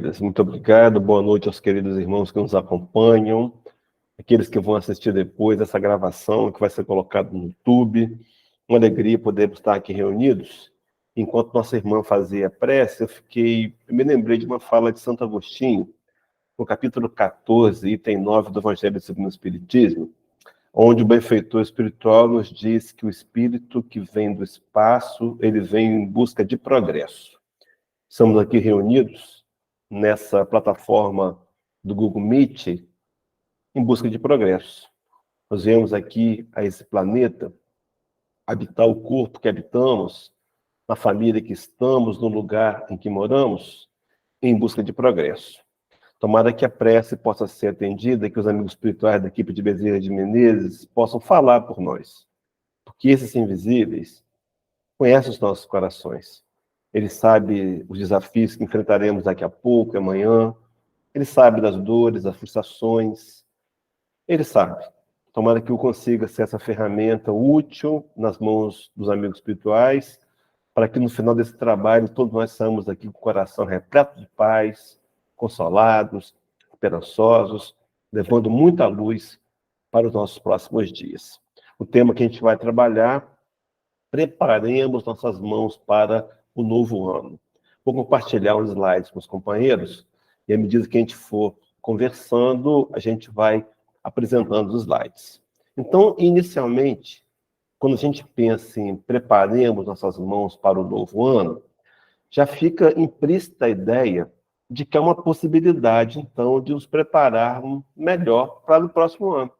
queridas. Muito obrigado. Boa noite aos queridos irmãos que nos acompanham, aqueles que vão assistir depois essa gravação que vai ser colocada no YouTube. Uma alegria poder estar aqui reunidos. Enquanto nossa irmã fazia a prece, eu me lembrei de uma fala de Santo Agostinho, no capítulo 14, item 9 do Evangelho segundo o Espiritismo, onde o benfeitor espiritual nos diz que o espírito que vem do espaço, ele vem em busca de progresso. Estamos aqui reunidos nessa plataforma do Google Meet em busca de progresso. Nós viemos aqui a esse planeta habitar o corpo que habitamos, na família que estamos, no lugar em que moramos, em busca de progresso. Tomara que a prece possa ser atendida, que os amigos espirituais da equipe de Bezerra de Menezes possam falar por nós. Porque esses invisíveis conhecem os nossos corações. Ele sabe os desafios que enfrentaremos daqui a pouco, amanhã. Ele sabe das dores, das frustrações. Ele sabe. Tomara que eu consiga ser essa ferramenta útil nas mãos dos amigos espirituais, para que no final desse trabalho todos nós saímos aqui com o coração repleto de paz, consolados, esperançosos, levando muita luz para os nossos próximos dias. O tema que a gente vai trabalhar: preparemos nossas mãos para o novo ano. Vou compartilhar os slides com os companheiros e, à medida que a gente for conversando, a gente vai apresentando os slides. Então, inicialmente, quando a gente pensa em preparemos nossas mãos para o novo ano, já fica implícita a ideia de que é uma possibilidade, então, de nos prepararmos melhor para o próximo ano.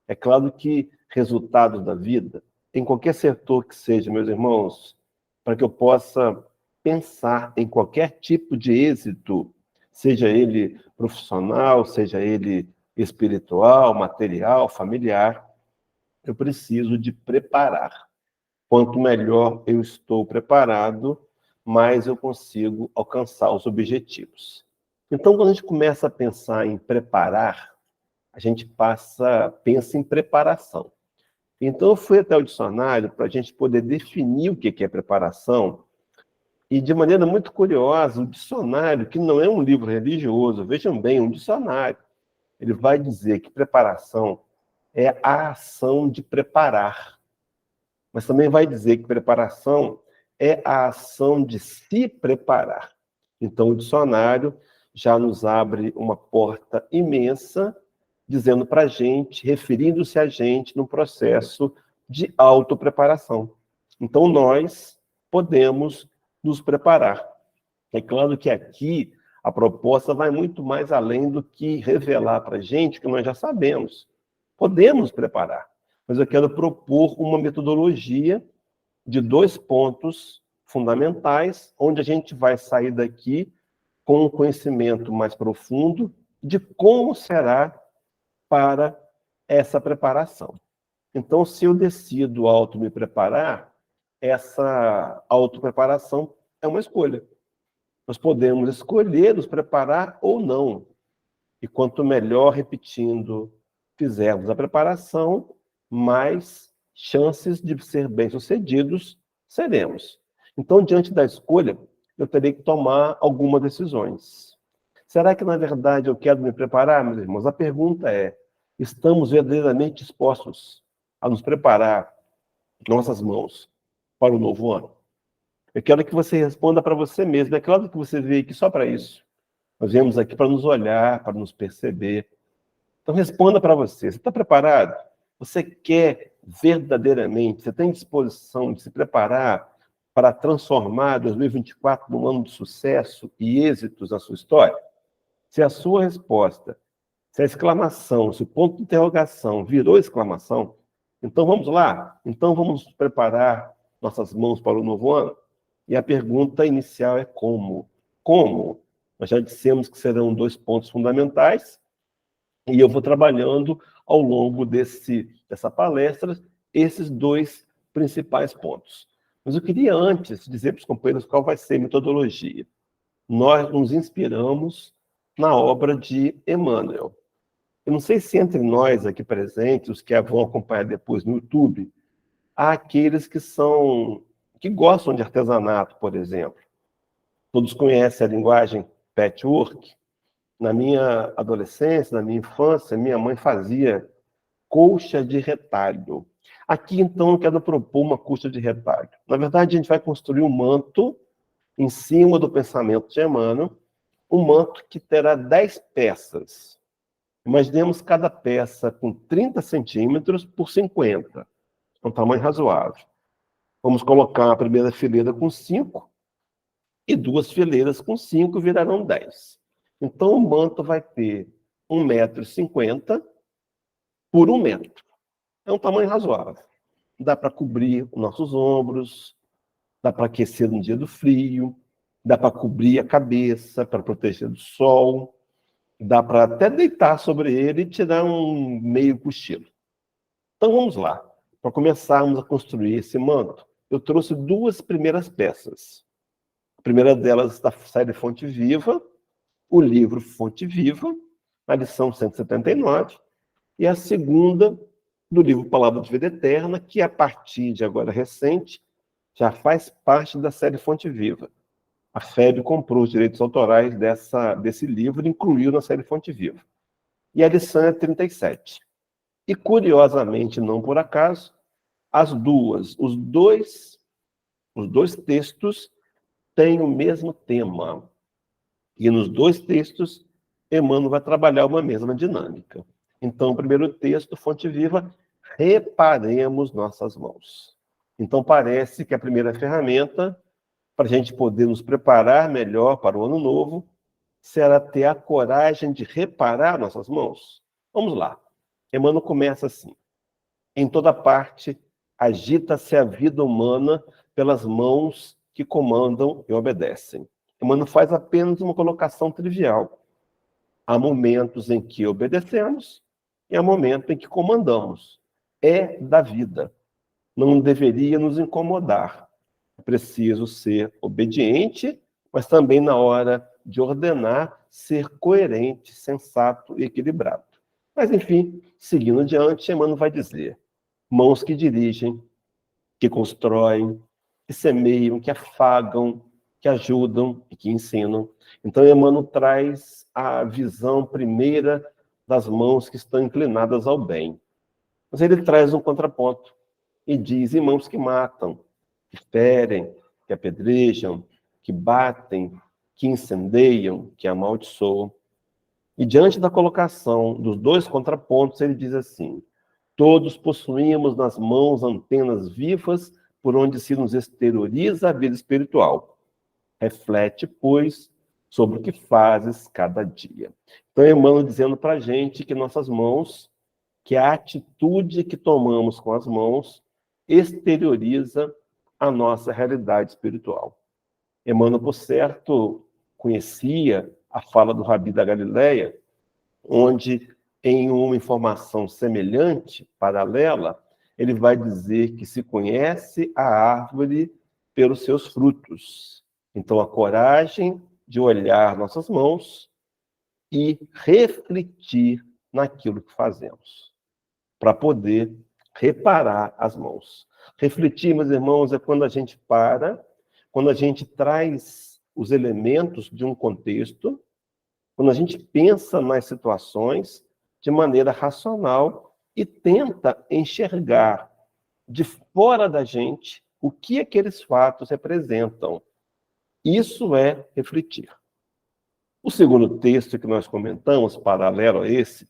É claro que resultados da vida, em qualquer setor que seja, meus irmãos, para que eu possa pensar em qualquer tipo de êxito, seja ele profissional, seja ele espiritual, material, familiar, eu preciso de preparar. Quanto melhor eu estou preparado, mais eu consigo alcançar os objetivos. Então, quando a gente começa a pensar em preparar, a gente pensa em preparação. Então, eu fui até o dicionário para a gente poder definir o que é preparação, e de maneira muito curiosa, o dicionário, que não é um livro religioso, vejam bem, um dicionário, ele vai dizer que preparação é a ação de preparar, mas também vai dizer que preparação é a ação de se preparar. Então, o dicionário já nos abre uma porta imensa, dizendo para a gente, referindo-se a gente no processo de autopreparação. Então, nós podemos nos preparar. É claro que aqui a proposta vai muito mais além do que revelar para a gente que nós já sabemos. Podemos preparar, mas eu quero propor uma metodologia de 2 pontos fundamentais, onde a gente vai sair daqui com um conhecimento mais profundo de como será para essa preparação. Então, se eu decido me preparar, essa autopreparação é uma escolha. Nós podemos escolher nos preparar ou não. E quanto melhor, repetindo, fizermos a preparação, mais chances de ser bem-sucedidos seremos. Então, diante da escolha, eu terei que tomar algumas decisões. Será que, na verdade, eu quero me preparar, meus irmãos? A pergunta é: estamos verdadeiramente dispostos a nos preparar nossas mãos para o novo ano? Eu quero que você responda para você mesmo. É claro que você veio aqui só para isso. Nós viemos aqui para nos olhar, para nos perceber. Então, responda para você. Você está preparado? Você quer verdadeiramente, você tem disposição de se preparar para transformar 2024 num ano de sucesso e êxitos na sua história? Se a sua resposta, se a exclamação, se o ponto de interrogação virou exclamação, então vamos lá? Então vamos preparar nossas mãos para o novo ano? E a pergunta inicial é como? Como? Nós já dissemos que serão 2 pontos fundamentais, e eu vou trabalhando ao longo dessa palestra esses 2 principais pontos. Mas eu queria antes dizer para os companheiros qual vai ser a metodologia. Nós nos inspiramos na obra de Emmanuel. Eu não sei se entre nós aqui presentes, os que vão acompanhar depois no YouTube, há aqueles que gostam de artesanato, por exemplo. Todos conhecem a linguagem patchwork. Na minha adolescência, na minha infância, minha mãe fazia colcha de retalho. Aqui, então, eu quero propor uma colcha de retalho. Na verdade, a gente vai construir um manto em cima do pensamento de Emmanuel, um manto que terá 10 peças. Imaginemos cada peça com 30 centímetros por 50, um tamanho razoável. Vamos colocar a primeira fileira com 5 e 2 fileiras com 5 virarão 10. Então, o manto vai ter 1,50 m por 1 metro. É um tamanho razoável. Dá para cobrir os nossos ombros, dá para aquecer no dia do frio, dá para cobrir a cabeça, para proteger do sol, dá para até deitar sobre ele e tirar um meio cochilo. Então vamos lá. Para começarmos a construir esse manto, eu trouxe 2 primeiras peças. A primeira delas da série Fonte Viva, o livro Fonte Viva, a lição 179, e a segunda do livro Palavra de Vida Eterna, que a partir de agora recente, já faz parte da série Fonte Viva. A FEB comprou os direitos autorais desse livro e incluiu na série Fonte Viva. E a lição é 37. E, curiosamente, não por acaso, os dois textos têm o mesmo tema. E nos 2 textos, Emmanuel vai trabalhar uma mesma dinâmica. Então, o primeiro texto, Fonte Viva, reparemos nossas mãos. Então, parece que a primeira ferramenta para a gente poder nos preparar melhor para o ano novo será ter a coragem de reparar nossas mãos. Vamos lá. Emmanuel começa assim. Em toda parte, agita-se a vida humana pelas mãos que comandam e obedecem. Emmanuel faz apenas uma colocação trivial. Há momentos em que obedecemos e há momentos em que comandamos. É da vida. Não deveria nos incomodar. É preciso ser obediente, mas também, na hora de ordenar, ser coerente, sensato e equilibrado. Mas, enfim, seguindo adiante, Emmanuel vai dizer: mãos que dirigem, que constroem, que semeiam, que afagam, que ajudam e que ensinam. Então, Emmanuel traz a visão primeira das mãos que estão inclinadas ao bem. Mas ele traz um contraponto e diz: e mãos que matam, que ferem, que apedrejam, que batem, que incendeiam, que amaldiçoam. E diante da colocação dos 2 contrapontos, ele diz assim: todos possuímos nas mãos antenas vivas por onde se nos exterioriza a vida espiritual. Reflete, pois, sobre o que fazes cada dia. Então, Emmanuel dizendo para a gente que nossas mãos, que a atitude que tomamos com as mãos exterioriza a nossa realidade espiritual. Emmanuel, por certo, conhecia a fala do Rabi da Galileia, onde, em uma informação semelhante, paralela, ele vai dizer que se conhece a árvore pelos seus frutos. Então, a coragem de olhar nossas mãos e refletir naquilo que fazemos, para poder reparar as mãos. Refletir, meus irmãos, é quando a gente para, quando a gente traz os elementos de um contexto, quando a gente pensa nas situações de maneira racional e tenta enxergar de fora da gente o que aqueles fatos representam. Isso é refletir. O segundo texto que nós comentamos, paralelo a esse,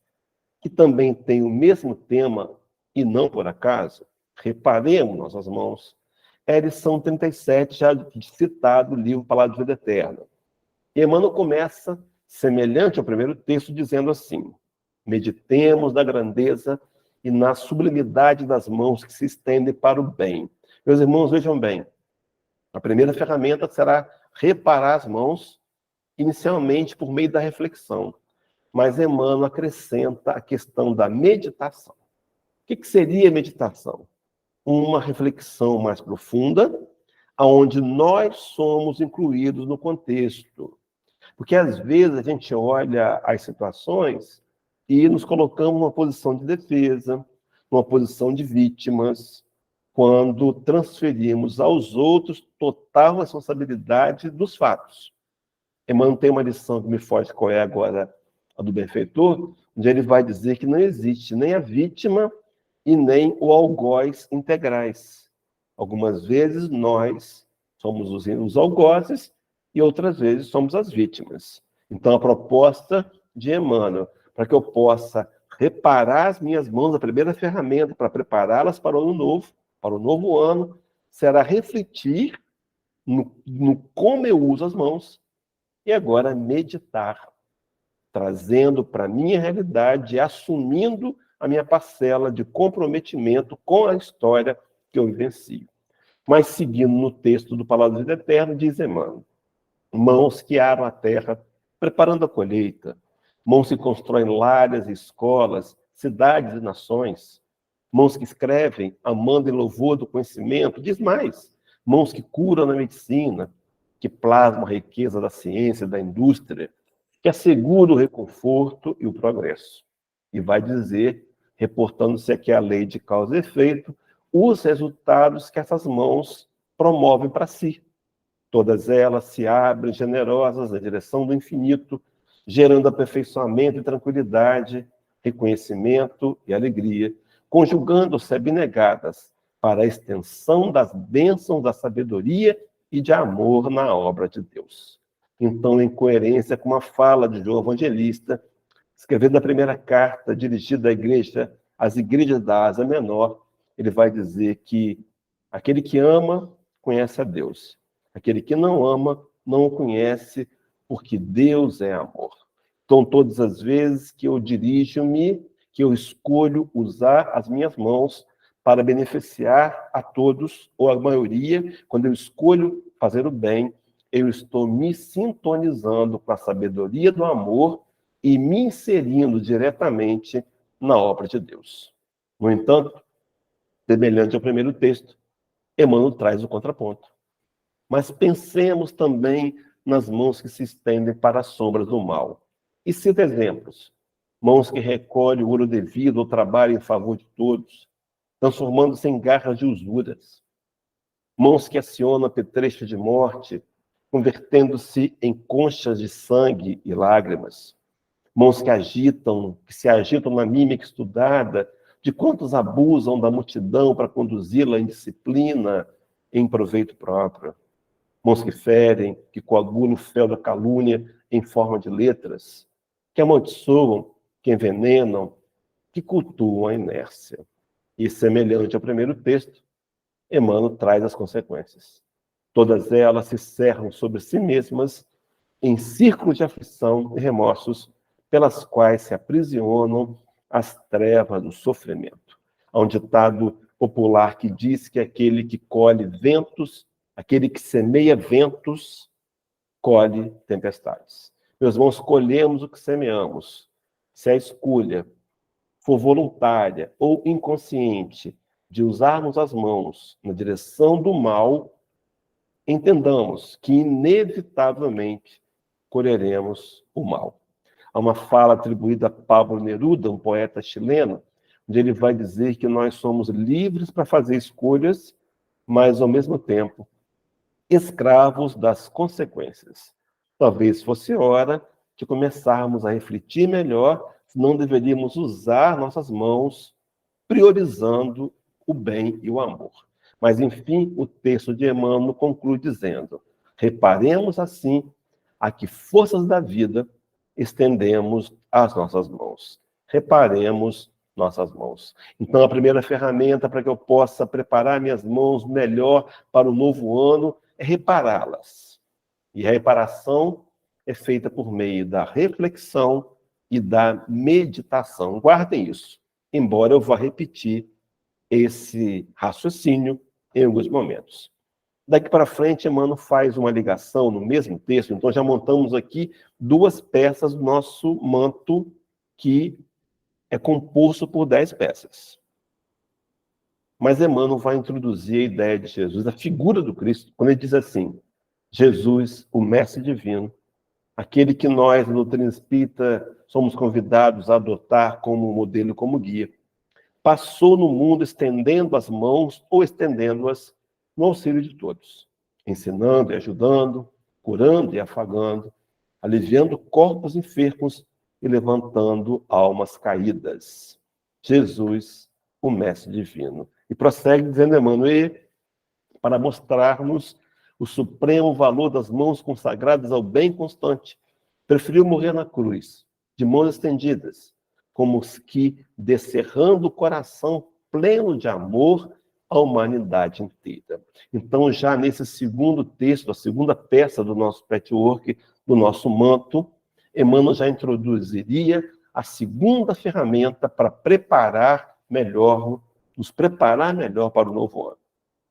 que também tem o mesmo tema, e não por acaso, reparemos nossas mãos, é a lição 37, já citado, o livro Palavra de Vida Eterna. E Emmanuel começa, semelhante ao primeiro texto, dizendo assim: meditemos na grandeza e na sublimidade das mãos que se estendem para o bem. Meus irmãos, vejam bem, a primeira ferramenta será reparar as mãos, inicialmente por meio da reflexão. Mas Emmanuel acrescenta a questão da meditação. O que seria meditação? Uma reflexão mais profunda, onde nós somos incluídos no contexto. Porque, às vezes, a gente olha as situações e nos colocamos numa posição de defesa, numa posição de vítimas, quando transferimos aos outros total responsabilidade dos fatos. Emmanuel tem uma lição que me foge qual é agora, a do benfeitor, onde ele vai dizer que não existe nem a vítima e nem o algoz integrais. Algumas vezes nós somos os algozes e outras vezes somos as vítimas. Então, a proposta de Emmanuel, para que eu possa reparar as minhas mãos, a primeira ferramenta para prepará-las para o ano novo, para o novo ano, será refletir no como eu uso as mãos e agora meditar, trazendo para a minha realidade, assumindo a minha parcela de comprometimento com a história que eu vivencio. Mas seguindo no texto do Palavra da Vida Eterna, diz Emmanuel, mãos que aram a terra, preparando a colheita, mãos que constroem lares e escolas, cidades e nações, mãos que escrevem, amando em louvor do conhecimento, diz mais, mãos que curam na medicina, que plasmam a riqueza da ciência, da indústria, que asseguram o reconforto e o progresso. E vai dizer, reportando-se aqui à lei de causa e efeito, os resultados que essas mãos promovem para si. Todas elas se abrem generosas na direção do infinito, gerando aperfeiçoamento e tranquilidade, reconhecimento e alegria, conjugando-se abnegadas para a extensão das bênçãos da sabedoria e de amor na obra de Deus. Então, em coerência com uma fala de João Evangelista, escrevendo a primeira carta dirigida às igrejas da Ásia Menor, ele vai dizer que aquele que ama conhece a Deus. Aquele que não ama não o conhece, porque Deus é amor. Então, todas as vezes que eu dirijo-me, que eu escolho usar as minhas mãos para beneficiar a todos, ou a maioria, quando eu escolho fazer o bem, eu estou me sintonizando com a sabedoria do amor e me inserindo diretamente na obra de Deus. No entanto, semelhante ao primeiro texto, Emmanuel traz o contraponto. Mas pensemos também nas mãos que se estendem para as sombras do mal. E cita exemplos. Mãos que recolhem o ouro devido ou trabalham em favor de todos, transformando-se em garras de usuras. Mãos que acionam apetrecho de morte, convertendo-se em conchas de sangue e lágrimas. Mãos que se agitam na mímica estudada, de quantos abusam da multidão para conduzi-la em disciplina, em proveito próprio. Mãos que ferem, que coagulam o fel da calúnia em forma de letras, que amaldiçoam, que envenenam, que cultuam a inércia. E semelhante ao primeiro texto, Emmanuel traz as consequências. Todas elas se cerram sobre si mesmas em círculos de aflição e remorsos pelas quais se aprisionam as trevas do sofrimento. Há um ditado popular que diz que aquele que colhe ventos, aquele que semeia ventos, colhe tempestades. Meus irmãos, colhemos o que semeamos. Se a escolha for voluntária ou inconsciente de usarmos as mãos na direção do mal, entendamos que inevitavelmente colheremos o mal. Há uma fala atribuída a Pablo Neruda, um poeta chileno, onde ele vai dizer que nós somos livres para fazer escolhas, mas, ao mesmo tempo, escravos das consequências. Talvez fosse hora de começarmos a refletir melhor se não deveríamos usar nossas mãos priorizando o bem e o amor. Mas, enfim, o texto de Emmanuel conclui dizendo: reparemos assim a que forças da vida estendemos as nossas mãos. Reparemos nossas mãos. Então, a primeira ferramenta para que eu possa preparar minhas mãos melhor para o novo ano é repará-las. E a reparação é feita por meio da reflexão e da meditação. Guardem isso, embora eu vá repetir esse raciocínio em alguns momentos. Daqui para frente, Emmanuel faz uma ligação no mesmo texto, então já montamos aqui duas peças do nosso manto, que é composto por 10 peças. Mas Emmanuel vai introduzir a ideia de Jesus, a figura do Cristo, quando ele diz assim: Jesus, o Mestre Divino, aquele que nós, na doutrina espírita, somos convidados a adotar como modelo e como guia, passou no mundo estendendo as mãos ou estendendo-as no auxílio de todos, ensinando e ajudando, curando e afagando, aliviando corpos enfermos e levantando almas caídas. Jesus, o Mestre Divino. E prossegue dizendo Emmanuel, para mostrar-nos o supremo valor das mãos consagradas ao bem constante, preferiu morrer na cruz, de mãos estendidas, como os que, descerrando o coração pleno de amor, a humanidade inteira. Então, já nesse segundo texto, a segunda peça do nosso patchwork, do nosso manto, Emmanuel já introduziria a segunda ferramenta para nos preparar melhor para o novo ano.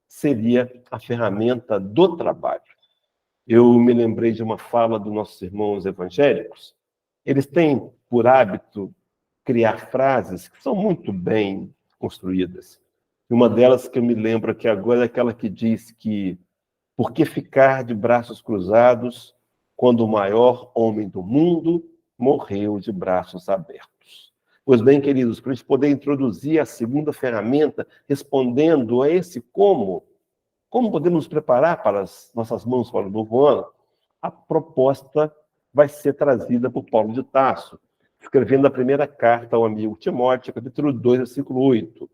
Seria a ferramenta do trabalho. Eu me lembrei de uma fala dos nossos irmãos evangélicos. Eles têm por hábito criar frases que são muito bem construídas. Uma delas que eu me lembro aqui agora é aquela que diz que por que ficar de braços cruzados quando o maior homem do mundo morreu de braços abertos? Pois bem, queridos, para a gente poder introduzir a segunda ferramenta, respondendo a esse como podemos nos preparar para as nossas mãos para o novo ano, a proposta vai ser trazida por Paulo de Tarso, escrevendo a primeira carta ao amigo Timóteo, capítulo 2, versículo 8.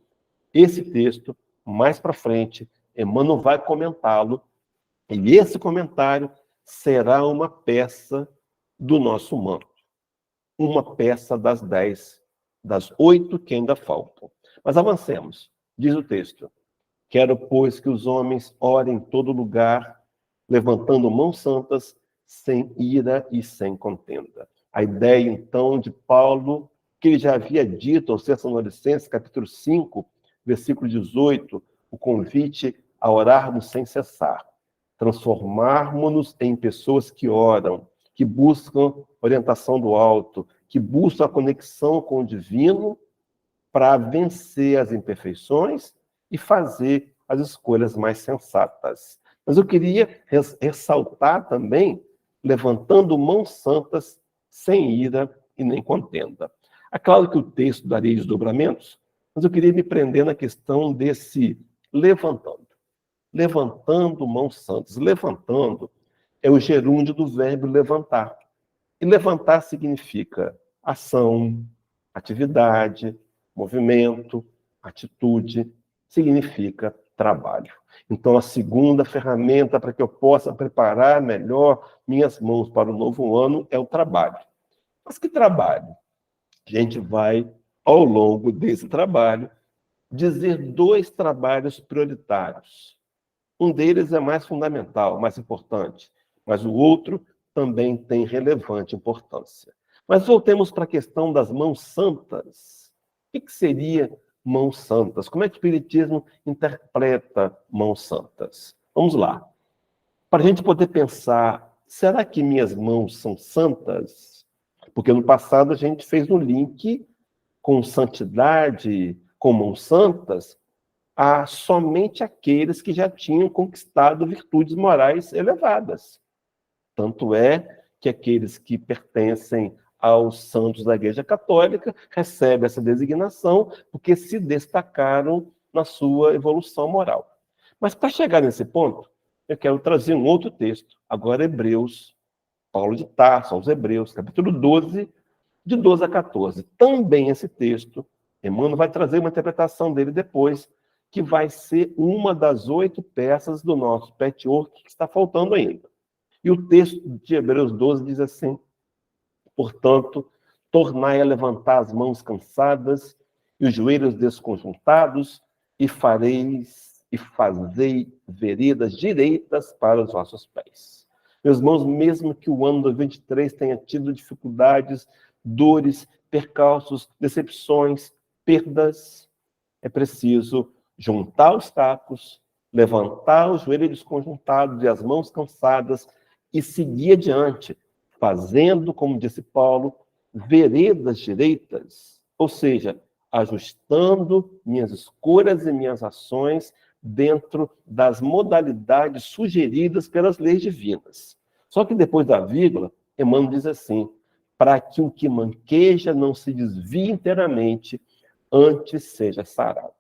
Esse texto, mais para frente, Emmanuel vai comentá-lo, e esse comentário será uma peça do nosso manto. Uma peça das 10, das 8 que ainda faltam. Mas avancemos. Diz o texto: quero, pois, que os homens orem em todo lugar, levantando mãos santas, sem ira e sem contenda. A ideia, então, de Paulo, que ele já havia dito aos Tessalonicenses, capítulo 5, versículo 18, o convite a orarmos sem cessar. Transformarmos-nos em pessoas que oram, que buscam orientação do alto, que buscam a conexão com o divino para vencer as imperfeições e fazer as escolhas mais sensatas. Mas eu queria ressaltar também, levantando mãos santas, sem ira e nem contenda. É claro que o texto daria desdobramentos, mas eu queria me prender na questão desse levantando. Levantando mãos santas. Levantando é o gerúndio do verbo levantar. E levantar significa ação, atividade, movimento, atitude, significa trabalho. Então, a segunda ferramenta para que eu possa preparar melhor minhas mãos para o novo ano é o trabalho. Mas que trabalho? A gente vai, ao longo desse trabalho, dizer 2 trabalhos prioritários. Um deles é mais fundamental, mais importante, mas o outro também tem relevante importância. Mas voltemos para a questão das mãos santas. O que seria mãos santas? Como é que o Espiritismo interpreta mãos santas? Vamos lá. Para a gente poder pensar, será que minhas mãos são santas? Porque no passado a gente fez um link com santidade, com mãos santas, a somente aqueles que já tinham conquistado virtudes morais elevadas. Tanto é que aqueles que pertencem aos santos da Igreja Católica recebem essa designação porque se destacaram na sua evolução moral. Mas para chegar nesse ponto, eu quero trazer um outro texto, agora Hebreus, Paulo de Tarso, aos Hebreus, capítulo 12, de 12 a 14. Também esse texto, Emmanuel vai trazer uma interpretação dele depois, que vai ser uma das 8 peças do nosso patchwork que está faltando ainda. E o texto de Hebreus 12 diz assim: portanto, tornai a levantar as mãos cansadas e os joelhos desconjuntados, e fazei veredas direitas para os vossos pés. Meus irmãos, mesmo que o ano 2023 tenha tido dificuldades, dores, percalços, decepções, perdas, é preciso juntar os cacos, levantar os joelhos desconjuntados e as mãos cansadas e seguir adiante, fazendo, como disse Paulo, veredas direitas, ou seja, ajustando minhas escolhas e minhas ações dentro das modalidades sugeridas pelas leis divinas. Só que depois da vírgula, Emmanuel diz assim: para que o que manqueja não se desvie inteiramente, antes seja sarado.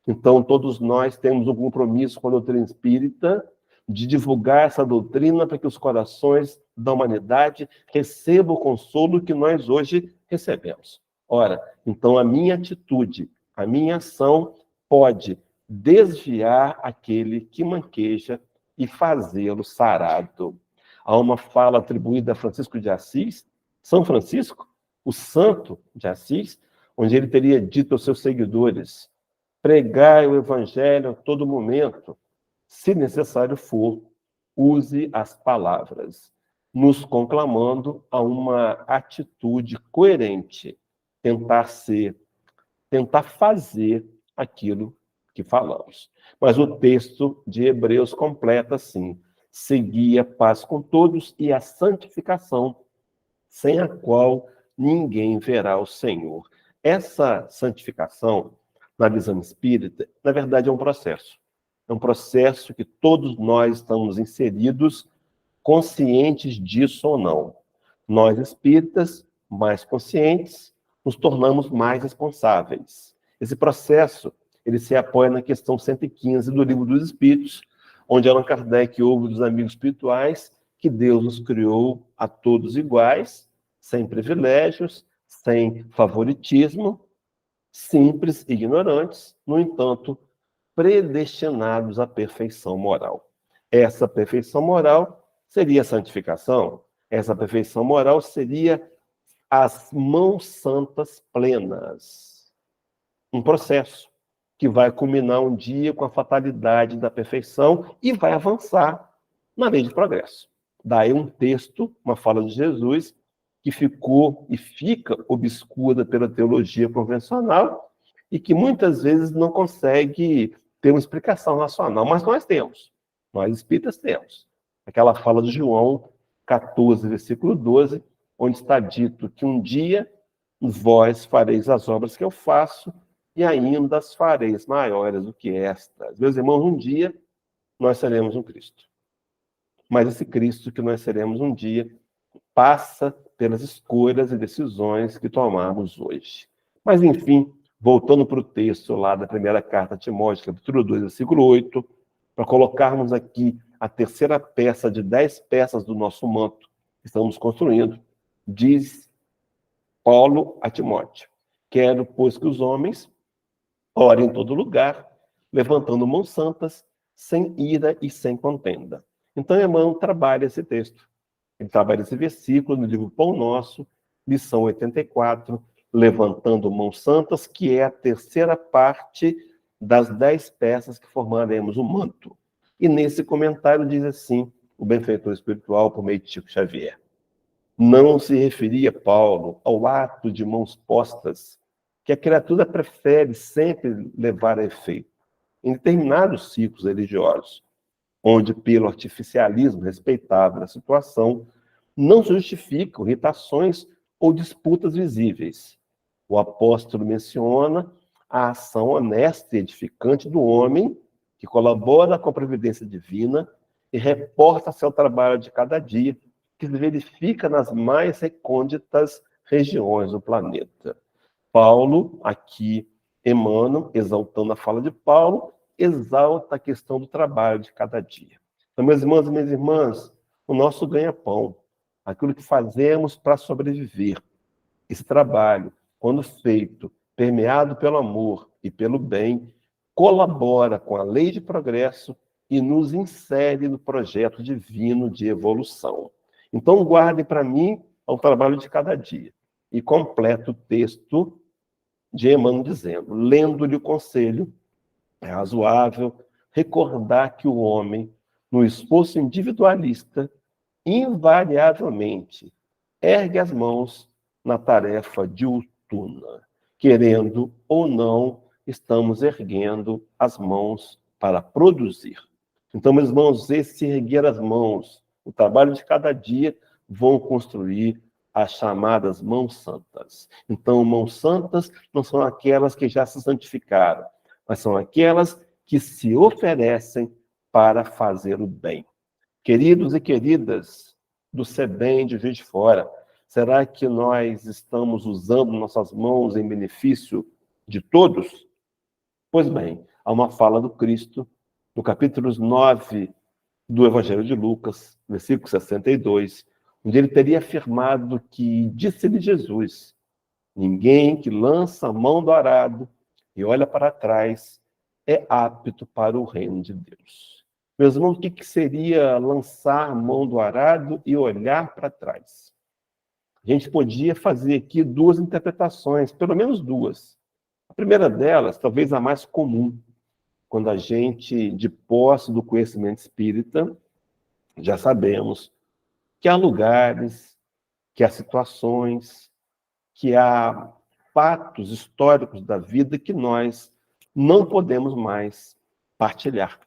Então, todos nós temos um compromisso com a doutrina espírita, de divulgar essa doutrina para que os corações da humanidade recebam o consolo que nós hoje recebemos. Ora, então a minha atitude, a minha ação pode desviar aquele que manqueja e fazê-lo sarado. Há uma fala atribuída a Francisco de Assis, São Francisco, o santo de Assis, onde ele teria dito aos seus seguidores: pregai o evangelho a todo momento, se necessário for, use as palavras, nos conclamando a uma atitude coerente, tentar fazer aquilo que falamos. Mas o texto de Hebreus completa assim: segui a paz com todos e a santificação, sem a qual ninguém verá o Senhor. Essa santificação, na visão espírita, na verdade é um processo. É um processo que todos nós estamos inseridos, conscientes disso ou não. Nós, espíritas, mais conscientes, nos tornamos mais responsáveis. Esse processo, ele se apoia na questão 115 do Livro dos Espíritos, onde Allan Kardec ouve dos amigos espirituais que Deus nos criou a todos iguais, sem privilégios, sem favoritismo, simples e ignorantes, no entanto, predestinados à perfeição moral. Essa perfeição moral seria a santificação. Essa perfeição moral seria as mãos santas plenas. Um processo que vai culminar um dia com a fatalidade da perfeição e vai avançar na lei de progresso. Daí um texto, uma fala de Jesus, que ficou e fica obscura pela teologia convencional e que muitas vezes não consegue ter uma explicação racional, mas nós temos, nós espíritas temos. Aquela fala de João 14, versículo 12, onde está dito que um dia vós fareis as obras que eu faço e ainda as fareis maiores do que estas. Meus irmãos, um dia nós seremos um Cristo. Mas esse Cristo que nós seremos um dia passa pelas escolhas e decisões que tomamos hoje. Mas, enfim, voltando para o texto lá da primeira carta a Timóteo, capítulo 2, versículo 8, para colocarmos aqui a terceira peça de 10 peças do nosso manto que estamos construindo, diz Paulo a Timóteo: quero, pois, que os homens orem em todo lugar, levantando mãos santas, sem ira e sem contenda. Então, irmão, trabalha esse texto. Ele trabalha esse versículo no livro Pão Nosso, lição 84, levantando mãos santas, que é a terceira parte das 10 peças que formaremos o manto. E nesse comentário diz assim, o benfeitor espiritual por meio de Chico Xavier: não se referia Paulo ao ato de mãos postas que a criatura prefere sempre levar a efeito em determinados ciclos religiosos, onde, pelo artificialismo respeitável da situação, não se justificam irritações ou disputas visíveis. O apóstolo menciona a ação honesta e edificante do homem que colabora com a providência divina e reporta seu trabalho de cada dia, que se verifica nas mais recônditas regiões do planeta. Paulo, aqui, Emmanuel, exaltando a fala de Paulo, exalta a questão do trabalho de cada dia. Então, meus irmãos e minhas irmãs, o nosso ganha-pão, aquilo que fazemos para sobreviver, esse trabalho, quando feito, permeado pelo amor e pelo bem, colabora com a lei de progresso e nos insere no projeto divino de evolução. Então, guardem para mim o trabalho de cada dia. E completa o texto de Emmanuel dizendo: lendo-lhe o conselho, é razoável recordar que o homem, no esforço individualista, invariavelmente ergue as mãos na tarefa diuturna. Querendo ou não, estamos erguendo as mãos para produzir. Então, meus irmãos, esse erguer as mãos, o trabalho de cada dia, vão construir as chamadas mãos santas. Então, mãos santas não são aquelas que já se santificaram, mas são aquelas que se oferecem para fazer o bem. Queridos e queridas do SEBEM de Juiz de Fora, será que nós estamos usando nossas mãos em benefício de todos? Pois bem, há uma fala do Cristo, no capítulo 9 do Evangelho de Lucas, versículo 62, onde ele teria afirmado que, disse-lhe Jesus, ninguém que lança a mão do arado e olha para trás é apto para o reino de Deus. Meus irmãos, o que seria lançar a mão do arado e olhar para trás? A gente podia fazer aqui duas interpretações, pelo menos duas. A primeira delas, talvez a mais comum, quando a gente, de posse do conhecimento espírita, já sabemos que há lugares, que há situações, que há fatos históricos da vida que nós não podemos mais partilhar.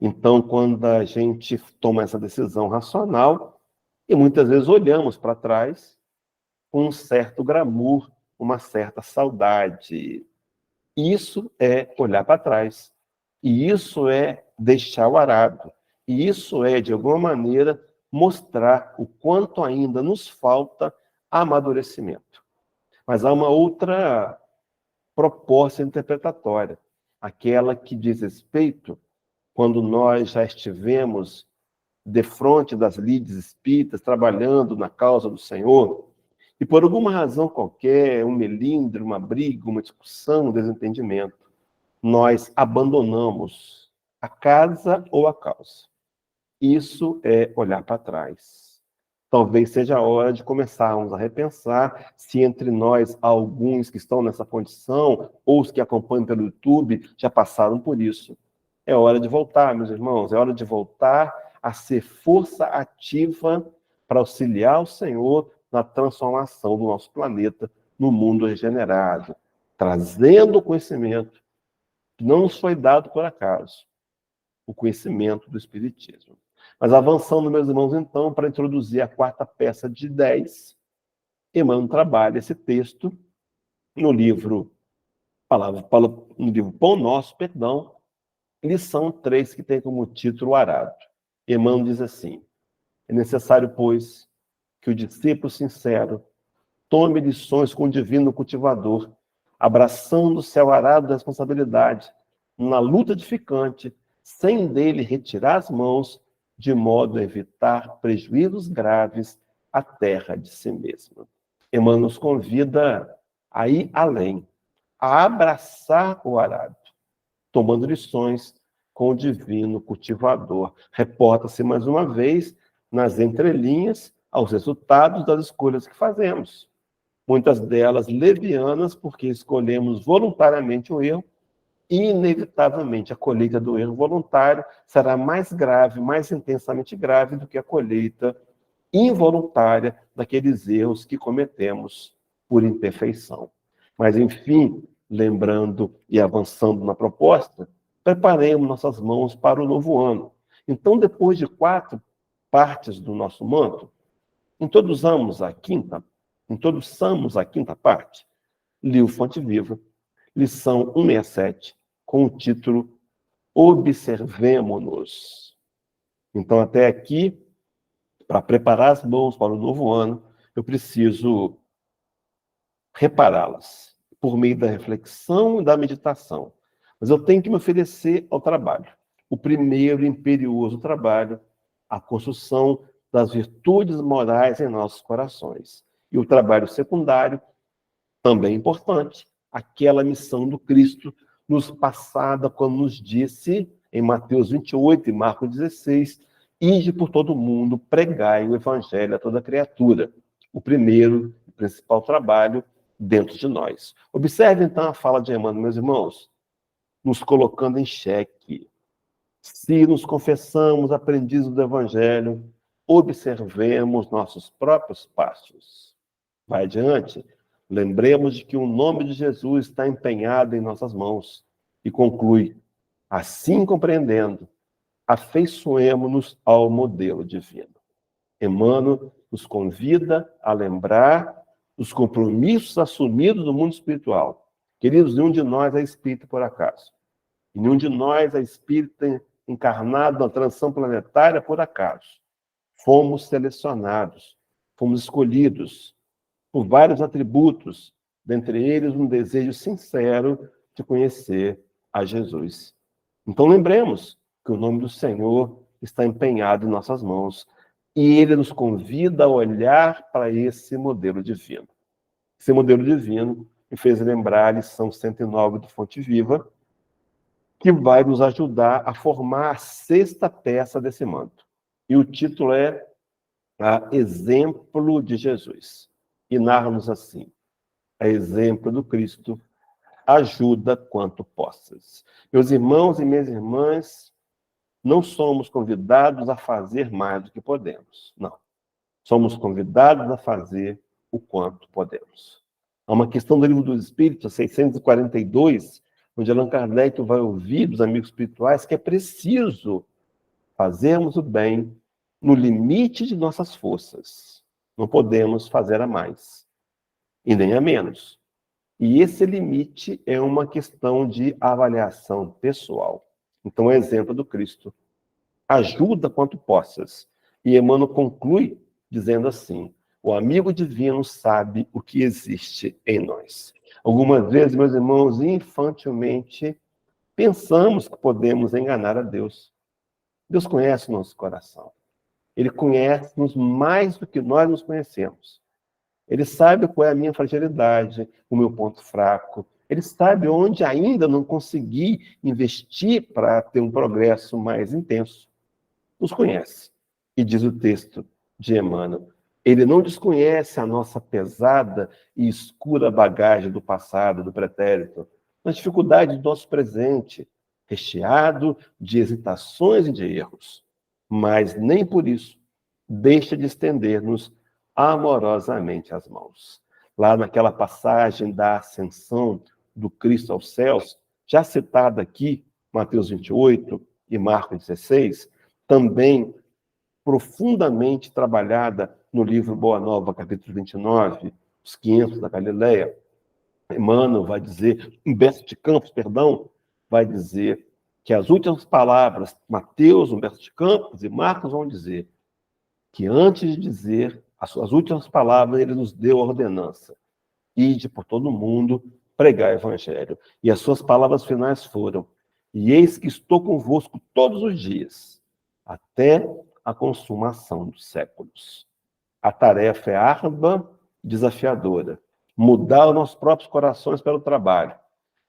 Então, quando a gente toma essa decisão racional, e muitas vezes olhamos para trás com um certo glamour, uma certa saudade. Isso é olhar para trás. E isso é deixar o arado. E isso é, de alguma maneira, mostrar o quanto ainda nos falta amadurecimento. Mas há uma outra proposta interpretatória, aquela que diz respeito, quando nós já estivemos defronte das lides espíritas, trabalhando na causa do Senhor, e por alguma razão qualquer, um melindre, uma briga, uma discussão, um desentendimento, nós abandonamos a casa ou a causa. Isso é olhar para trás. Talvez seja a hora de começarmos a repensar se entre nós há alguns que estão nessa condição, ou os que acompanham pelo YouTube já passaram por isso. É hora de voltar, meus irmãos, é hora de voltar a ser força ativa para auxiliar o Senhor na transformação do nosso planeta no mundo regenerado, trazendo o conhecimento que não nos foi dado por acaso, o conhecimento do Espiritismo. Mas avançando, meus irmãos, então, para introduzir a quarta peça de 10, Emmanuel trabalha esse texto no livro Pão Nosso, lição 3, que tem como título o arado. Emmanuel diz assim: é necessário, pois, que o discípulo sincero tome lições com o divino cultivador, abraçando-se ao arado da responsabilidade, na luta edificante, sem dele retirar as mãos, de modo a evitar prejuízos graves à terra de si mesma. Emmanuel nos convida a ir além, a abraçar o arado, tomando lições com o divino cultivador. Reporta-se mais uma vez, nas entrelinhas, aos resultados das escolhas que fazemos. Muitas delas levianas, porque escolhemos voluntariamente o erro, e, inevitavelmente, a colheita do erro voluntário será mais grave, mais intensamente grave do que a colheita involuntária daqueles erros que cometemos por imperfeição. Mas, enfim, lembrando e avançando na proposta, preparemos nossas mãos para o novo ano. Então, depois de 4 partes do nosso manto, introduçamos a quinta parte, livro Fonte Viva, lição 167, com o título Observemo-nos. Então, até aqui, para preparar as mãos para o novo ano, eu preciso repará-las por meio da reflexão e da meditação. Mas eu tenho que me oferecer ao trabalho. O primeiro imperioso trabalho, a construção das virtudes morais em nossos corações. E o trabalho secundário, também importante, aquela missão do Cristo nos passada quando nos disse, em Mateus 28 e Marcos 16, ide por todo mundo, pregai o evangelho a toda criatura. O primeiro e principal trabalho dentro de nós. Observe, então, a fala de Emmanuel, meus irmãos, nos colocando em xeque. Se nos confessamos aprendizes do evangelho, observemos nossos próprios passos. Vai adiante. Lembremos de que o nome de Jesus está empenhado em nossas mãos. E conclui, assim compreendendo, afeiçoemo-nos ao modelo divino. Emmanuel nos convida a lembrar dos compromissos assumidos no mundo espiritual. Queridos, nenhum de nós é espírita por acaso. E nenhum de nós é espírita encarnado na transição planetária por acaso. Fomos selecionados, fomos escolhidos por vários atributos, dentre eles um desejo sincero de conhecer a Jesus. Então lembremos que o nome do Senhor está empenhado em nossas mãos. E ele nos convida a olhar para esse modelo divino. Esse modelo divino me fez lembrar a lição 109 do Fonte Viva, que vai nos ajudar a formar a sexta peça desse manto. E o título é A Exemplo de Jesus. E narra-nos assim: a exemplo do Cristo, ajuda quanto possas. Meus irmãos e minhas irmãs, não somos convidados a fazer mais do que podemos. Não. Somos convidados a fazer o quanto podemos. Há uma questão do Livro dos Espíritos, 642, onde Allan Kardec vai ouvir dos amigos espirituais que é preciso fazermos o bem no limite de nossas forças. Não podemos fazer a mais, e nem a menos. E esse limite é uma questão de avaliação pessoal. Então, o exemplo do Cristo: ajuda quanto possas. E Emmanuel conclui dizendo assim: o amigo divino sabe o que existe em nós. Algumas vezes, meus irmãos, infantilmente, pensamos que podemos enganar a Deus. Deus conhece o nosso coração. Ele conhece-nos mais do que nós nos conhecemos. Ele sabe qual é a minha fragilidade, o meu ponto fraco. Ele sabe onde ainda não consegui investir para ter um progresso mais intenso. Nos conhece. E diz o texto de Emmanuel: ele não desconhece a nossa pesada e escura bagagem do passado, do pretérito, nas dificuldades do nosso presente, recheado de hesitações e de erros. Mas nem por isso deixa de estender-nos amorosamente as mãos. Lá naquela passagem da ascensão do Cristo aos céus, já citada aqui, Mateus 28 e Marcos 16, também profundamente trabalhada no livro Boa Nova, capítulo 29, os 500 da Galileia. Emmanuel vai dizer, Humberto de Campos, perdão, vai dizer que as últimas palavras, Mateus, Humberto de Campos e Marcos vão dizer que antes de dizer as suas últimas palavras, ele nos deu a ordenança: ide por todo mundo, pregar o evangelho. E as suas palavras finais foram: e eis que estou convosco todos os dias, até a consumação dos séculos. A tarefa é árdua, desafiadora. Mudar os nossos próprios corações para o trabalho.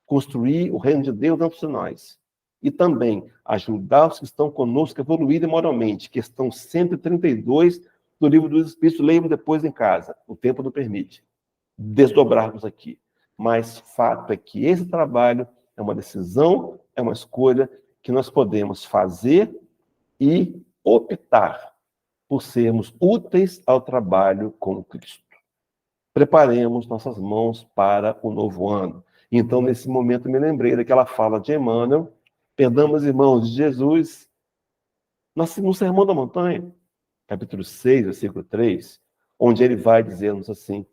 Construir o reino de Deus dentro de nós. E também ajudar os que estão conosco a evoluírem moralmente. Questão 132 do Livro dos Espíritos. Leiam depois em casa. O tempo não permite desdobrarmos aqui. Mas fato é que esse trabalho é uma decisão, é uma escolha que nós podemos fazer e optar por sermos úteis ao trabalho com Cristo. Preparemos nossas mãos para o novo ano. Então, nesse momento, me lembrei daquela fala de Emmanuel: perdamos, irmãos, de Jesus, no Sermão da Montanha, capítulo 6, versículo 3, onde ele vai dizer-nos assim: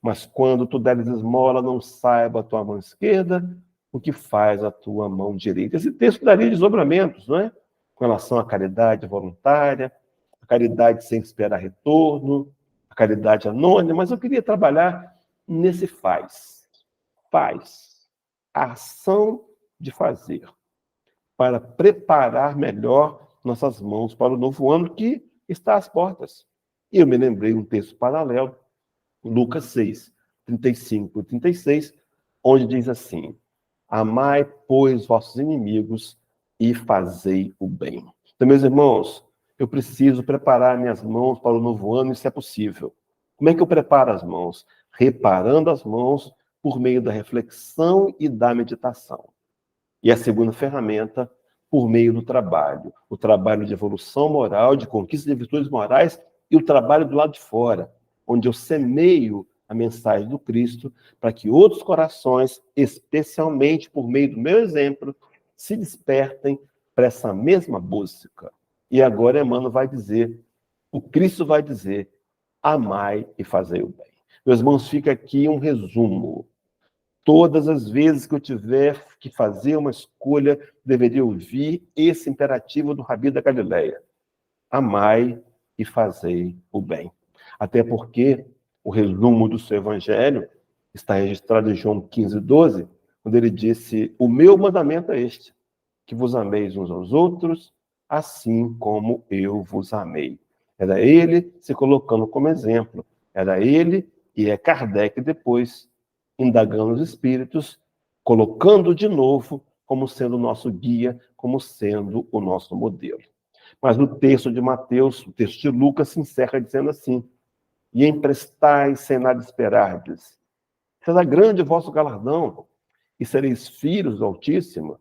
mas quando tu deres esmola, não saiba a tua mão esquerda o que faz a tua mão direita. Esse texto daria desdobramentos, não é? Com relação à caridade voluntária, a caridade sem esperar retorno, a caridade anônima, mas eu queria trabalhar nesse faz. Faz. A ação de fazer, para preparar melhor nossas mãos para o novo ano que está às portas. E eu me lembrei um texto paralelo, Lucas 6, 35 e 36, onde diz assim: amai, pois, vossos inimigos e fazei o bem. Então, meus irmãos, eu preciso preparar minhas mãos para o novo ano, isso é possível. Como é que eu preparo as mãos? Reparando as mãos por meio da reflexão e da meditação. E a segunda ferramenta, por meio do trabalho. O trabalho de evolução moral, de conquista de virtudes morais, e o trabalho do lado de fora, onde eu semeio a mensagem do Cristo, para que outros corações, especialmente por meio do meu exemplo, se despertem para essa mesma busca. E agora Emmanuel vai dizer, o Cristo vai dizer: amai e fazei o bem. Meus irmãos, fica aqui um resumo. Todas as vezes que eu tiver que fazer uma escolha, deveria ouvir esse imperativo do Rabi da Galileia: amai e fazei o bem. Até porque o resumo do seu evangelho está registrado em João 15, 12, quando ele disse: o meu mandamento é este, que vos ameis uns aos outros, assim como eu vos amei. Era ele se colocando como exemplo. Era ele e é Kardec depois, indagando os espíritos, colocando de novo como sendo o nosso guia, como sendo o nosso modelo. Mas o texto de Mateus, o texto de Lucas, se encerra dizendo assim: e emprestais sem nada esperardes. Será grande o vosso galardão, e sereis filhos do Altíssimo,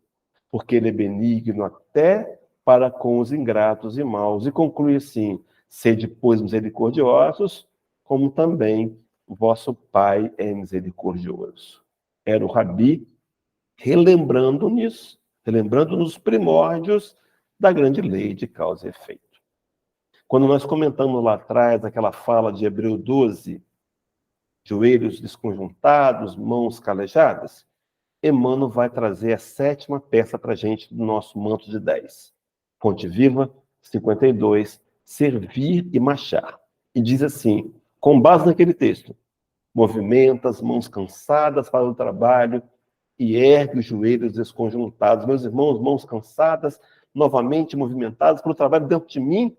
porque ele é benigno até para com os ingratos e maus. E conclui assim: sede, pois, misericordiosos, como também o vosso Pai é misericordioso. Era o Rabi relembrando nisso, relembrando nos primórdios da grande lei de causa e efeito. Quando nós comentamos lá atrás aquela fala de Hebreu 12, joelhos desconjuntados, mãos calejadas, Emmanuel vai trazer a 7ª peça para a gente do nosso manto de 10. Fonte Viva, 52, servir e marchar. E diz assim, com base naquele texto: movimenta as mãos cansadas para o trabalho e ergue os joelhos desconjuntados. Meus irmãos, mãos cansadas, novamente movimentadas para o trabalho dentro de mim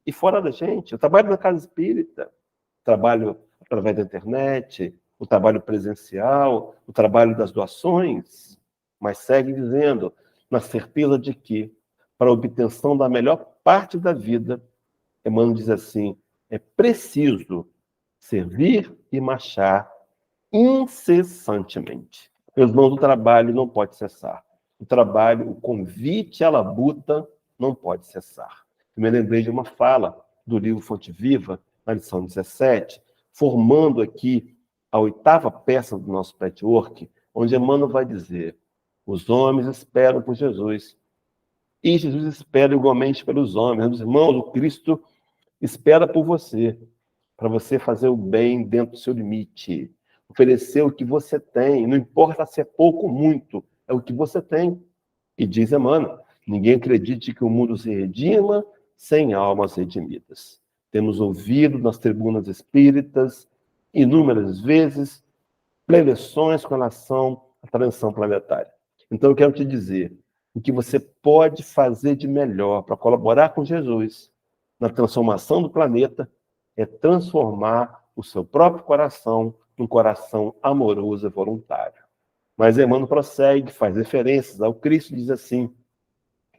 e fora da gente. Eu trabalho na casa espírita, trabalho através da internet, o trabalho presencial, o trabalho das doações, mas segue dizendo, na certeza de que, para a obtenção da melhor parte da vida, Emmanuel diz assim, é preciso servir e marchar incessantemente. Meus irmãos, o trabalho não pode cessar. O trabalho, o convite à labuta não pode cessar. Eu me lembrei de uma fala do livro Fonte Viva, na lição 17, formando aqui a 8ª peça do nosso patchwork, onde Emmanuel vai dizer: os homens esperam por Jesus, e Jesus espera igualmente pelos homens. Meus irmãos, o Cristo espera por você, para você fazer o bem dentro do seu limite, oferecer o que você tem, não importa se é pouco ou muito, é o que você tem. E diz Emmanuel, ninguém acredite que o mundo se redima sem almas redimidas. Temos ouvido nas tribunas espíritas, inúmeras vezes, preleções com relação à transição planetária. Então, eu quero te dizer, o que você pode fazer de melhor para colaborar com Jesus na transformação do planeta é transformar o seu próprio coração num coração amoroso e voluntário. Mas Emmanuel prossegue, faz referências ao Cristo, diz assim: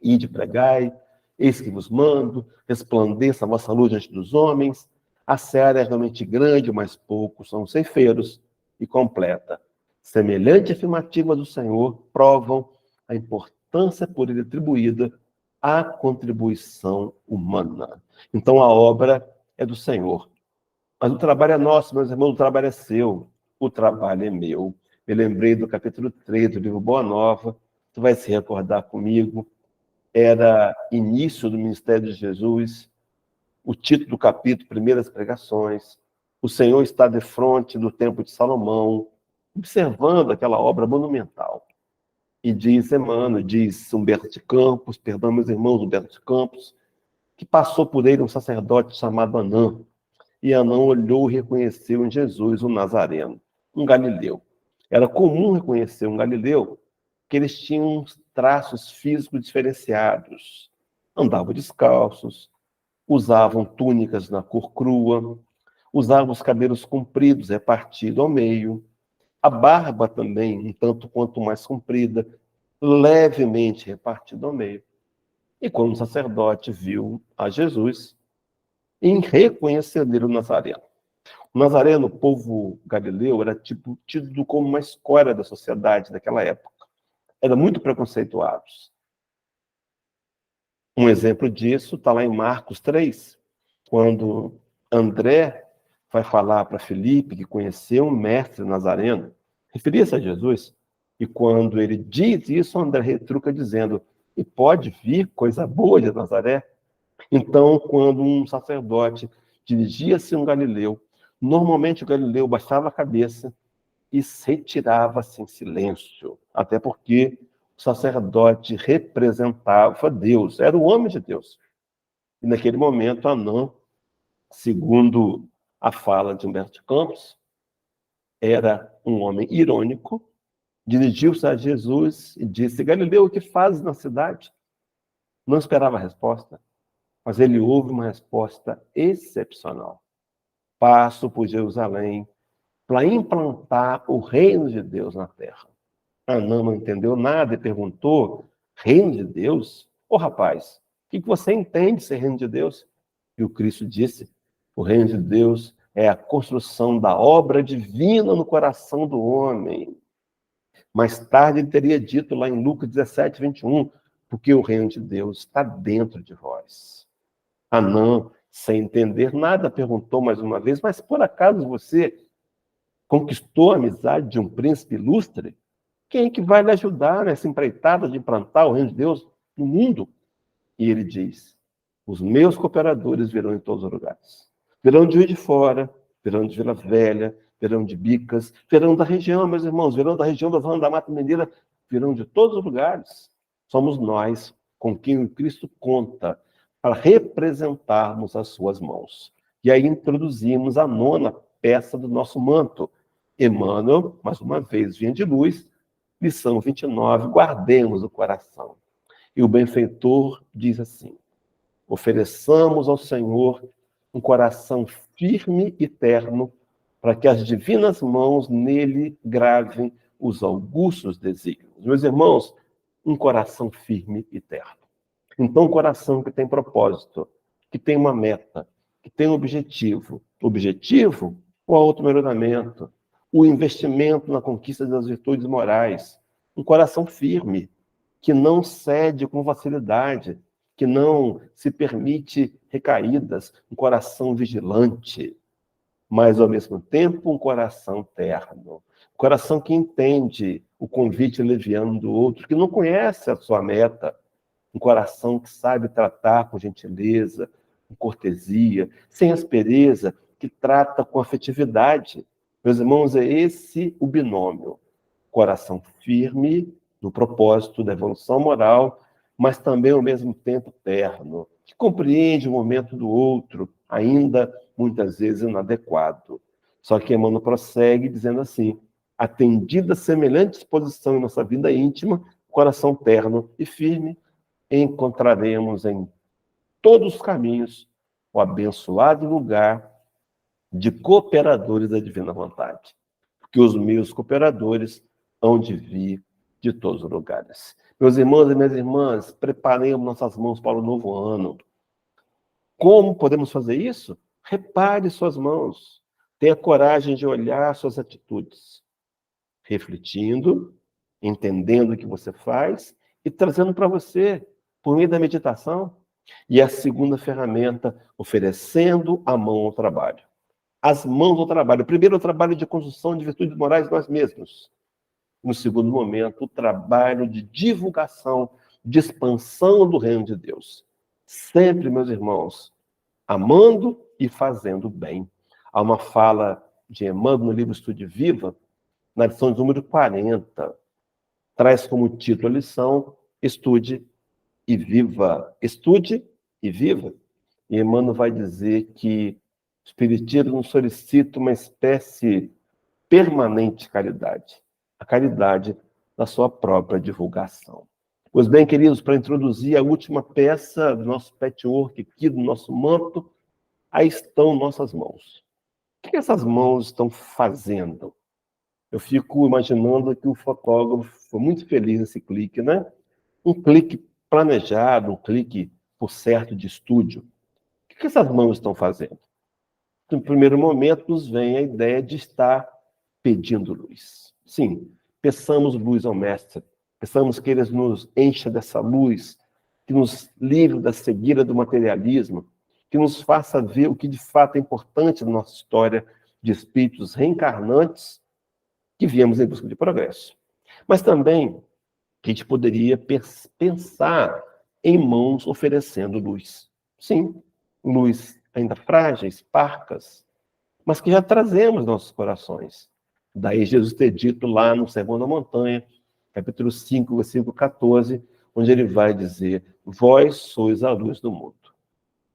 ide, pregai, eis que vos mando, resplandeça a vossa luz diante dos homens, a seara é realmente grande, mas poucos são os ceifeiros, e completa. Semelhante afirmativa do Senhor provam a importância por ele atribuída à contribuição humana. Então a obra é do Senhor. Mas o trabalho é nosso, meus irmãos, o trabalho é seu, o trabalho é meu. Me lembrei do capítulo 3 do livro Boa Nova, tu vai se recordar comigo, era início do ministério de Jesus, o título do capítulo, Primeiras Pregações, o Senhor está de frente do Templo de Salomão, observando aquela obra monumental. E diz Emmanuel, diz Humberto de Campos, perdão, meus irmãos, Humberto de Campos, que passou por ele um sacerdote chamado Anã, e Anã olhou e reconheceu em Jesus um Nazareno, um galileu. Era comum reconhecer um galileu que eles tinham traços físicos diferenciados. Andavam descalços, usavam túnicas na cor crua, usavam os cabelos compridos, repartidos ao meio, a barba também, um tanto quanto mais comprida, levemente repartida ao meio. E quando o sacerdote viu a Jesus, em reconhecer nele o Nazareno. O Nazareno, o povo galileu, era tido como uma escória da sociedade daquela época. Eram muito preconceituados. Um exemplo disso está lá em Marcos 3, quando André vai falar para Filipe que conheceu um mestre nazareno, referia-se a Jesus, e quando ele diz isso, André retruca dizendo: e pode vir coisa boa de Nazaré? Então, quando um sacerdote dirigia-se a um galileu, normalmente o galileu baixava a cabeça e retirava-se em silêncio, até porque o sacerdote representava Deus, era o homem de Deus. E naquele momento, Anã, segundo a fala de Humberto de Campos, era um homem irônico, dirigiu-se a Jesus e disse: Galileu, o que fazes na cidade? Não esperava a resposta, mas ele ouve uma resposta excepcional. Passo por Jerusalém para implantar o reino de Deus na terra. Anã não entendeu nada e perguntou: reino de Deus? Ô rapaz, o que você entende de ser reino de Deus? E o Cristo disse: o reino de Deus é a construção da obra divina no coração do homem. Mais tarde ele teria dito lá em Lucas 17, 21, porque o reino de Deus está dentro de vós. Anã, sem entender nada, perguntou mais uma vez: mas por acaso você conquistou a amizade de um príncipe ilustre? Quem é que vai lhe ajudar nessa empreitada de implantar o reino de Deus no mundo? E ele diz: os meus cooperadores virão em todos os lugares. Virão de Juiz de Fora, virão de Vila Velha, virão de Bicas, virão da região, meus irmãos, virão da região da Zona da Mata Mineira, virão de todos os lugares. Somos nós com quem o Cristo conta para representarmos as suas mãos. E aí introduzimos a 9ª peça do nosso manto. Emmanuel, mais uma vez, vinha de luz, lição 29, guardemos o coração. E o benfeitor diz assim: ofereçamos ao Senhor um coração firme e terno, para que as divinas mãos nele gravem os augustos desígnios. Meus irmãos, um coração firme e terno. Então, um coração que tem propósito, que tem uma meta, que tem um objetivo. O objetivo, o automelhoramento, o investimento na conquista das virtudes morais. Um coração firme, que não cede com facilidade, que não se permite recaídas, um coração vigilante, mas, ao mesmo tempo, um coração terno. Um coração que entende o convite leviano do outro, que não conhece a sua meta. Um coração que sabe tratar com gentileza, com cortesia, sem aspereza, que trata com afetividade. Meus irmãos, é esse o binômio. Coração firme no propósito da evolução moral, mas também, ao mesmo tempo, terno, que compreende o momento do outro, ainda muitas vezes inadequado. Só que Emmanuel prossegue dizendo assim: atendida semelhante disposição em nossa vida íntima, coração terno e firme, encontraremos em todos os caminhos o abençoado lugar de cooperadores da divina vontade. Porque os meus cooperadores hão de vir de todos os lugares. Meus irmãos e minhas irmãs, preparemos nossas mãos para o novo ano. Como podemos fazer isso? Repare suas mãos. Tenha coragem de olhar suas atitudes, refletindo, entendendo o que você faz e trazendo para você, por meio da meditação. E a segunda ferramenta, oferecendo a mão ao trabalho. As mãos ao trabalho. Primeiro, o trabalho de construção de virtudes morais nós mesmos. No segundo momento, o trabalho de divulgação, de expansão do reino de Deus. Sempre, meus irmãos, amando e fazendo bem. Há uma fala de Emmanuel no livro Estude Viva, na lição de número 40. Traz como título a lição: Estude e Viva. Estude e viva. E Emmanuel vai dizer que o Espiritismo solicita uma espécie permanente de caridade. A caridade da sua própria divulgação. Pois bem, queridos, para introduzir a última peça do nosso patchwork aqui, do nosso manto, aí estão nossas mãos. O que essas mãos estão fazendo? Eu fico imaginando que o fotógrafo foi muito feliz nesse clique, né? Um clique planejado, um clique, por certo, de estúdio. O que essas mãos estão fazendo? No primeiro momento, nos vem a ideia de estar pedindo luz. Sim, peçamos luz ao Mestre. Peçamos que Ele nos encha dessa luz, que nos livre da cegueira do materialismo, que nos faça ver o que de fato é importante na nossa história de espíritos reencarnantes que viemos em busca de progresso. Mas também a gente poderia pensar em mãos oferecendo luz. Sim, luz ainda frágeis, parcas, mas que já trazemos nos nossos corações. Daí Jesus ter dito lá no Sermão da Montanha, capítulo 5, versículo 14, onde ele vai dizer: vós sois a luz do mundo.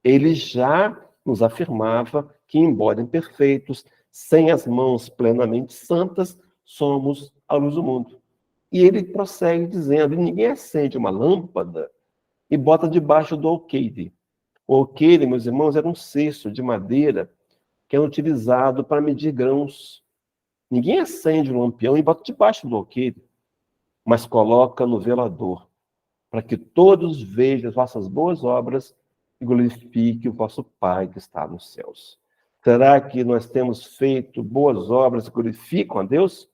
Ele já nos afirmava que, embora imperfeitos, sem as mãos plenamente santas, somos a luz do mundo. E ele prossegue dizendo, ninguém acende uma lâmpada e bota debaixo do alqueire. O alqueire, meus irmãos, era um cesto de madeira que era utilizado para medir grãos. Ninguém acende um lampião e bota debaixo do alqueire, mas coloca no velador, para que todos vejam as vossas boas obras e glorifique o vosso Pai que está nos céus. Será que nós temos feito boas obras que glorificam a Deus?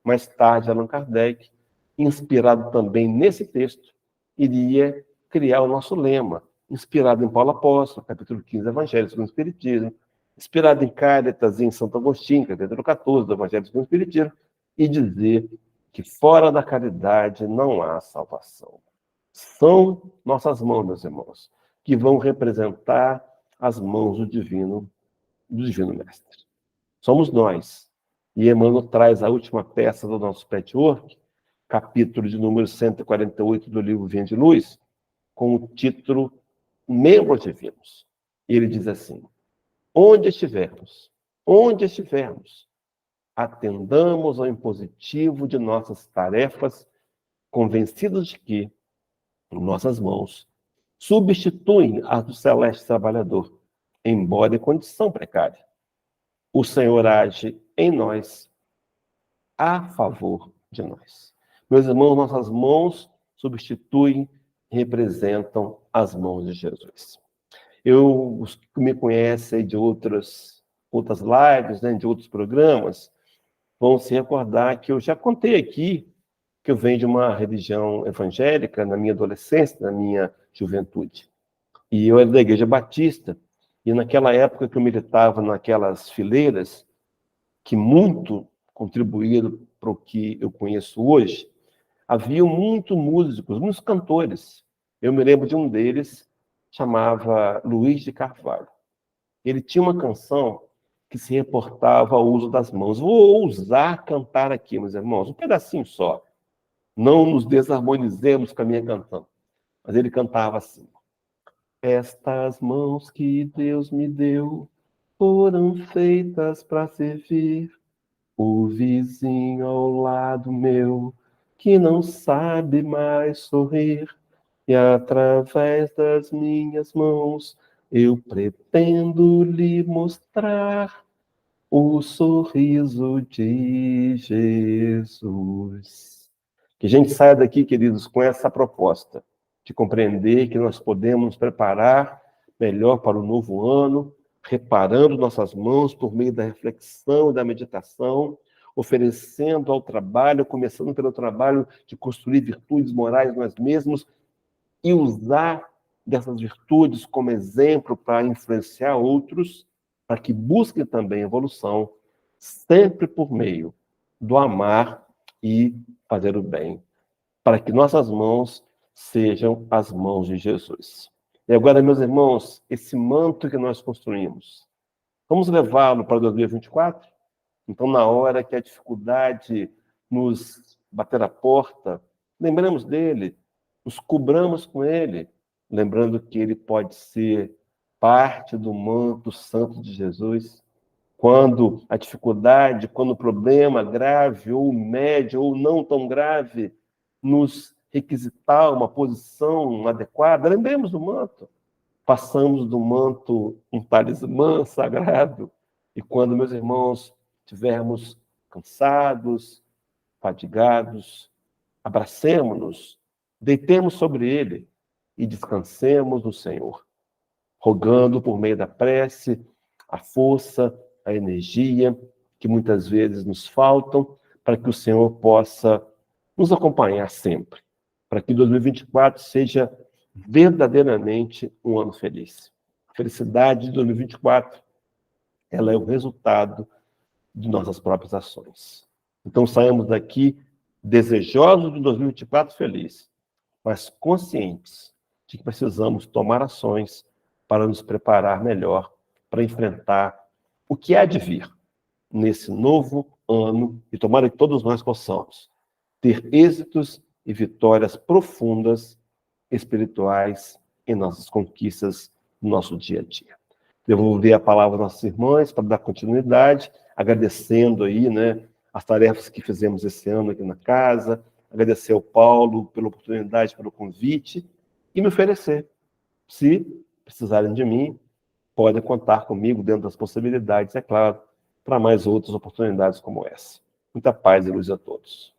Mais tarde, Allan Kardec, inspirado também nesse texto, iria criar o nosso lema, inspirado em Paulo Apóstolo, capítulo 15 do Evangelho segundo o Espiritismo, inspirado em Cáritas e em Santo Agostinho, capítulo 14 do Evangelho segundo o Espiritismo, e dizer que fora da caridade não há salvação. São nossas mãos, meus irmãos, que vão representar as mãos do Divino Mestre. Somos nós. E Emmanuel traz a última peça do nosso patchwork, capítulo de número 148 do livro Vinha de Luz, com o título Membros Divinos. E ele diz assim, onde estivermos, atendamos ao impositivo de nossas tarefas, convencidos de que nossas mãos substituem as do celeste trabalhador, embora em condição precária. O Senhor age em nós, a favor de nós. Meus irmãos, nossas mãos substituem, representam as mãos de Jesus. Os que me conhecem de outras lives, né, de outros programas, vão se recordar que eu já contei aqui que eu venho de uma religião evangélica na minha adolescência, na minha juventude. E eu era da Igreja Batista, e naquela época que eu militava naquelas fileiras, que muito contribuíram para o que eu conheço hoje, havia muitos músicos, muitos cantores. Eu me lembro de um deles, chamava Luiz de Carvalho. Ele tinha uma canção que se reportava ao uso das mãos. Vou ousar cantar aqui, meus irmãos, um pedacinho só. Não nos desarmonizemos com a minha canção. Mas ele cantava assim. Estas mãos que Deus me deu foram feitas para servir o vizinho ao lado meu, que não sabe mais sorrir. E através das minhas mãos eu pretendo lhe mostrar o sorriso de Jesus. Que a gente saia daqui, queridos, com essa proposta de compreender que nós podemos nos preparar melhor para o novo ano, reparando nossas mãos por meio da reflexão e da meditação, oferecendo ao trabalho, começando pelo trabalho de construir virtudes morais nós mesmos e usar dessas virtudes como exemplo para influenciar outros, para que busquem também evolução, sempre por meio do amar e fazer o bem, para que nossas mãos sejam as mãos de Jesus. E agora, meus irmãos, esse manto que nós construímos, vamos levá-lo para 2024? Então, na hora que a dificuldade nos bater a porta, lembramos dele, nos cobramos com ele, lembrando que ele pode ser parte do manto santo de Jesus. Quando a dificuldade, quando o problema grave ou médio ou não tão grave nos requisitar uma posição adequada, lembremos do manto. Façamos do manto um talismã sagrado. E quando, meus irmãos, estivermos cansados, fatigados, abracemo-nos, deitemos sobre ele e descansemos no Senhor, rogando por meio da prece a força, a energia que muitas vezes nos faltam, para que o Senhor possa nos acompanhar sempre, para que 2024 seja verdadeiramente um ano feliz. A felicidade de 2024, ela é o resultado de nossas próprias ações. Então, saímos daqui desejosos de 2024 feliz, mas conscientes de que precisamos tomar ações para nos preparar melhor para enfrentar o que há de vir nesse novo ano e tomara que todos nós possamos ter êxitos e vitórias profundas, espirituais em nossas conquistas no nosso dia a dia. Devolver a palavra às nossas irmãs para dar continuidade, agradecendo aí, né, as tarefas que fizemos esse ano aqui na casa, agradecer ao Paulo pela oportunidade, pelo convite e me oferecer. Se precisarem de mim, podem contar comigo dentro das possibilidades, é claro, para mais outras oportunidades como essa. Muita paz e luz a todos.